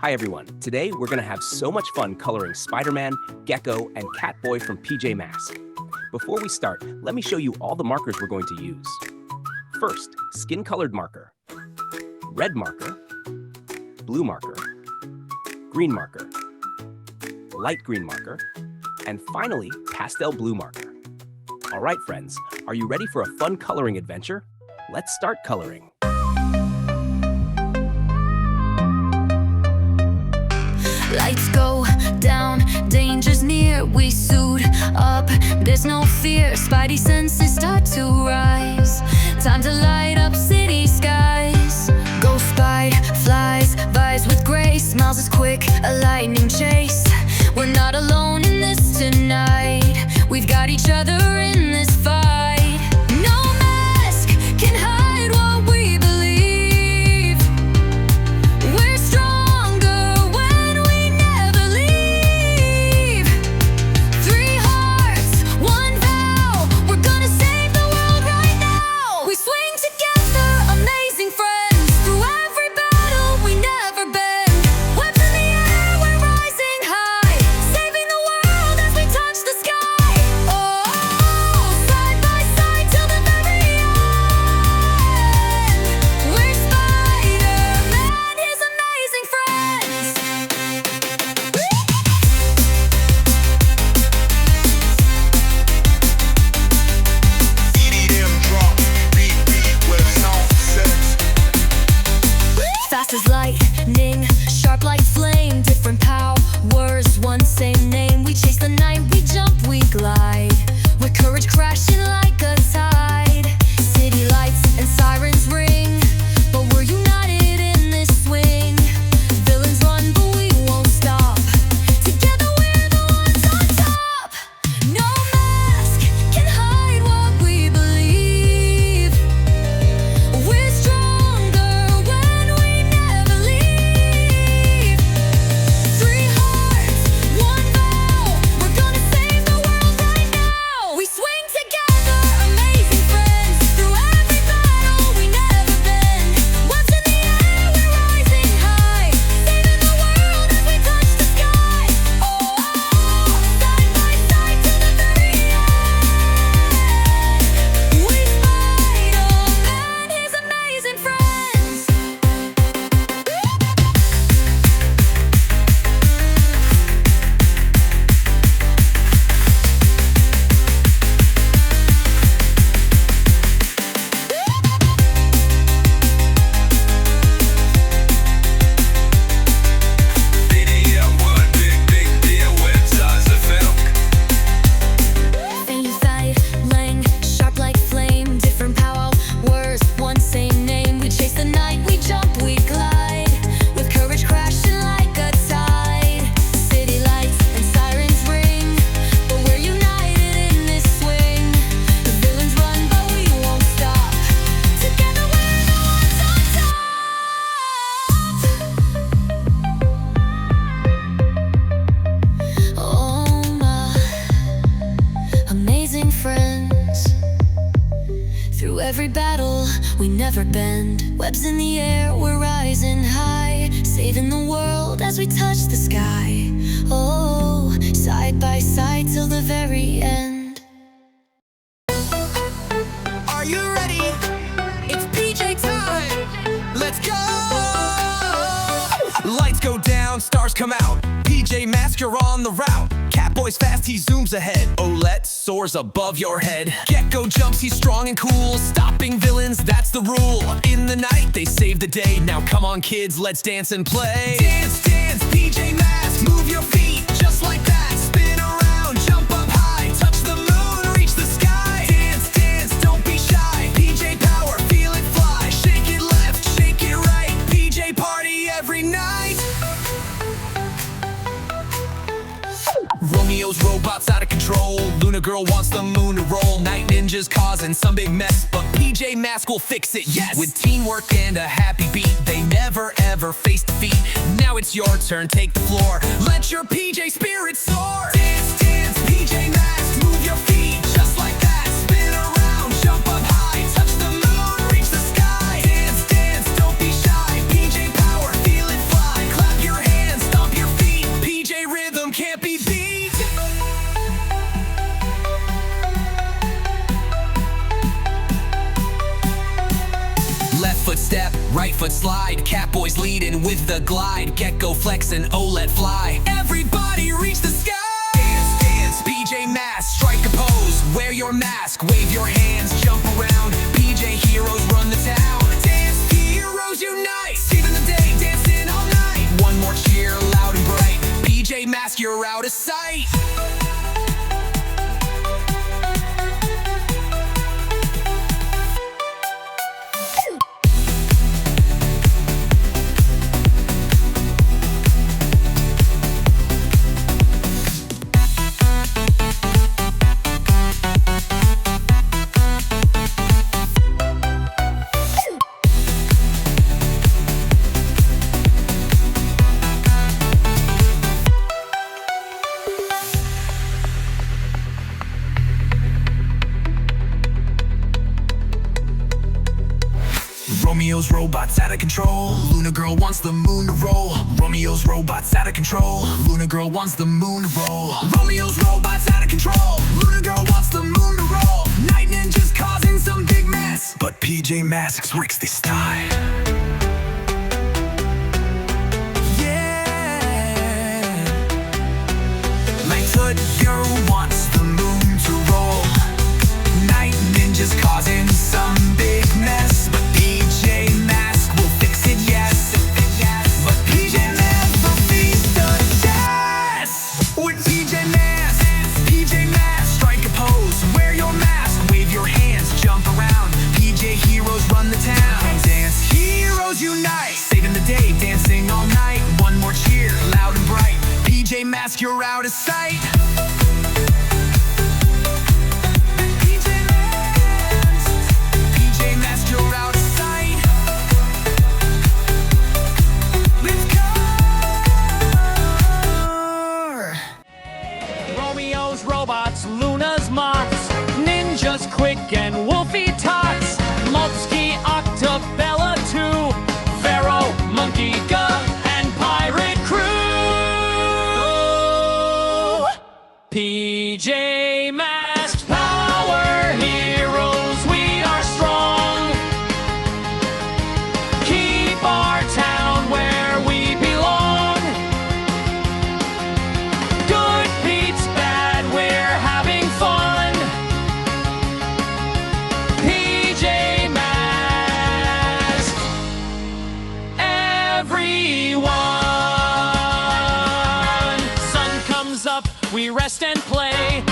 Hi everyone, today we're gonna have so much fun coloring Spiderman, Gekko, and Catboy from PJ Masks. Before we start, let me show you all the markers we're going to use. First, skin-colored marker, red marker, blue marker, green marker, light green marker, and finally, pastel blue marker. All right, friends, are you ready for a fun coloring adventure? Let's start coloring. Lights go down, danger's near. We suit up, there's no fear. Spidey senses start to rise. Time to light up city skies. Go Spide, flies, vibes with grace. Smiles as quick, a lightning chase. We're not alone in this tonight. We've got each other in this fight. No mask can hide what we believe. We're stronger when we never leave. 3 hearts, 1 vow. We're gonna save the world right now. We swing together, amazing friends. Through every battle we never bend. Webs in the air, we're rising high. Saving the world as we touch the sky. Oh, side by side till the very end. We're Spider-Man, his amazing friends. EDM drop, beat, with sound sets. Fast as lightning, sharp like flame. Different powers, one same name. We chase the night, we jump, we glide. With courage crashing like a tide. City lights and sirens ring, but we're united in this swing. Villains run, but we won't stop. Together we're the ones on top. No mask can hide what we believe. We're stronger when we never leave. 3 hearts, 1 vow. We're gonna save the world right now. We swing together, amazing friends. Through every battle we never bend. Webs in the air, we're rising high. Saving the world as we touch the sky. Oh, side by side till the very end. We Spider-Man, his amazing friends. EDM one big deal with size of film. Fame, fight, lang, sharp like flame. Different powers, one same name. We chase the night, we jump, we glide. With courage crashing like a tide. City lights and sirens ring, but we're united in this swing. The villains run, but we won't stop. Together we're the ones on top. Oh my amazing friends. Through every battle, we never bend. Webs in the air, we're rising high. Saving the world as we touch the sky. Oh, side by side till the very end. Are you ready? It's PJ time. Let's go. Lights go down, stars come out. PJ Masks, you're on the route. Catboy's fast, he zooms ahead. Owlette soars above your head. Gekko jumps, he's strong and cool. Stopping villains, that's the rule. In the night, they save the day. Now come on, kids, let's dance and play. Dance, dance, PJ Masks, move your feet just like that. Spin around, jump up high, touch the moon, reach the sky. Dance, dance, don't be shy. PJ power, feel it fly. Shake it left, shake it right. PJ party every night. Romeo's robots out of control. Luna girl wants the moon to roll. Night ninjas causing some big mess, but PJ Masks will fix it, yes. With teamwork and a happy beat, they never ever face defeat. Now it's your turn, take the floor. Let your PJ spirit soar. Dance, dance, PJ Masks, move your feet just like that. Spin around, jump up high, touch the moon, reach the sky. Dance, dance, don't be shy. PJ power, feel it fly. Clap your hands. step, right foot slide. Catboy's leading with the glide. Gekko flex and Owlette fly. Everybody reach the sky. Dance, dance, PJ Masks, strike a pose. Wear your mask, wave your hands, jump around. PJ heroes run the town. Dance heroes unite, saving the day, dancing all night. One more cheer, loud and bright. PJ Masks, you're out of sight. Romeo's robots out of control. Luna girl wants the moon to roll. Romeo's robots out of control. Luna girl wants the moon to roll. Romeo's robots out of control. Luna girl wants the moon to roll. Night ninjas causing some big mess, but PJ Masks breaks this tie. Yeah, Light Hood girl wants the moon to roll. Night ninjas causing some big mess, but PJ Masks will fix it, yes. But PJ never beats the test. With PJ Masks, strike a pose. Wear your mask, wave your hands, jump around. PJ heroes run the town. Dance heroes unite, saving the day, dancing all night. One more cheer, loud and bright. PJ Masks, you're out of sight. Romeo's robots, Luna's moths, ninjas quick and wolfy tots, Multi Octabella 2, Pharaoh, Monkey Gug, and Pirate Crew. PJ Masks, power heroes, we are strong. Keep our town where we belong. Good beats bad, we're having fun. PJ Masks, everyone. Sun comes up, we rest and play.